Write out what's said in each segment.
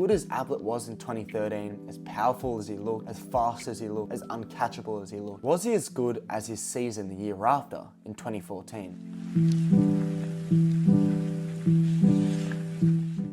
good as Ablett was in 2013, as powerful as he looked, as fast as he looked, as uncatchable as he looked, was he as good as his season the year after, in 2014?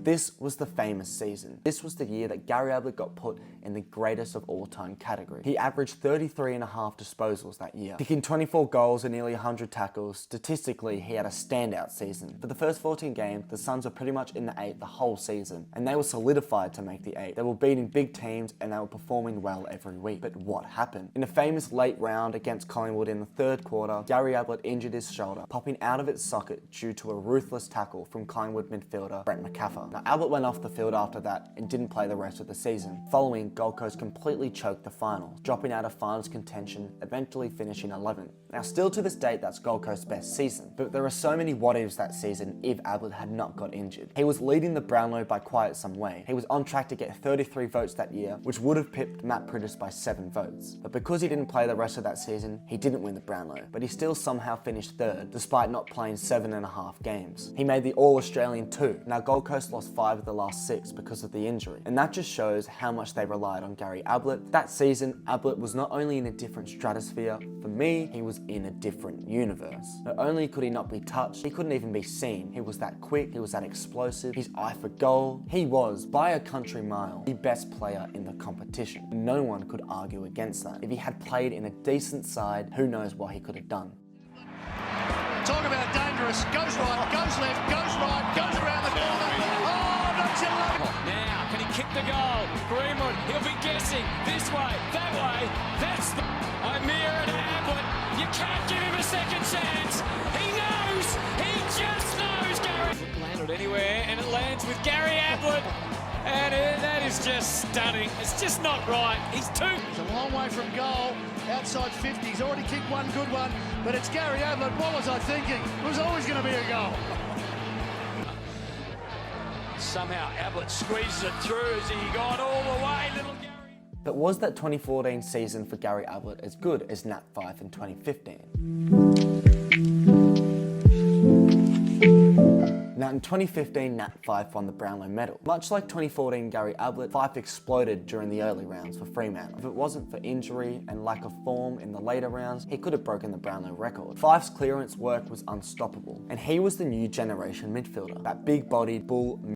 This was the famous season. This was the year that Gary Ablett got put in the greatest of all time category. He averaged 33.5 disposals that year, kicking 24 goals and nearly 100 tackles. Statistically, he had a standout season. For the first 14 games, the Suns were pretty much in the 8 the whole season, and they were solidified to make the 8. They were beating big teams and they were performing well every week. But what happened? In a famous late round against Collingwood in the third quarter, Gary Ablett injured his shoulder, popping out of its socket due to a ruthless tackle from Collingwood midfielder Brent McCaffrey. Now, Ablett went off the field after that and didn't play the rest of the season. Following, Gold Coast completely choked the finals, dropping out of finals contention, eventually finishing 11th. Now, still to this date, that's Gold Coast's best season, but there are so many what-ifs that season if Ablett had not got injured. He was leading the Brownlow by quite some way. He was on track to get 33 votes that year, which would have pipped Matt Priddis by 7 votes. But because he didn't play the rest of that season, he didn't win the Brownlow, but he still somehow finished 3rd, despite not playing 7.5 games. He made the All-Australian too. Now, Gold Coast lost 5 of the last 6 because of the injury, and that just shows how much they relied on Gary Ablett. That season, Ablett was not only in a different stratosphere, for me, he was in a different universe. Not only could he not be touched, he couldn't even be seen. He was that quick, he was that explosive, his eye for goal. He was, by a country mile, the best player in the competition. No one could argue against that. If he had played in a decent side, who knows what he could have done. Talk about dangerous, goes right, goes left, goes right, goes around the corner. Oh, don't you love it? Now, can he kick the goal? Greenwood, he'll be guessing this way, that way. That's the O'Meara and Ablett. You can't give him a second chance. He knows. He just knows, Gary. It landed anywhere, and it lands with Gary Ablett. And that is just stunning. It's just not right. He's He's a long way from goal, outside 50. He's already kicked one good one, but it's Gary Ablett. What was I thinking? It was always going to be a goal. Somehow Ablett squeezes it through as he got all the way, little Gary. But was that 2014 season for Gary Ablett as good as Nat Fyfe in 2015? Now in 2015, Nat Fyfe won the Brownlow medal. Much like 2014 Gary Ablett, Fyfe exploded during the early rounds for Fremantle. If it wasn't for injury and lack of form in the later rounds, he could have broken the Brownlow record. Fyfe's clearance work was unstoppable, and he was the new generation midfielder. That big-bodied bull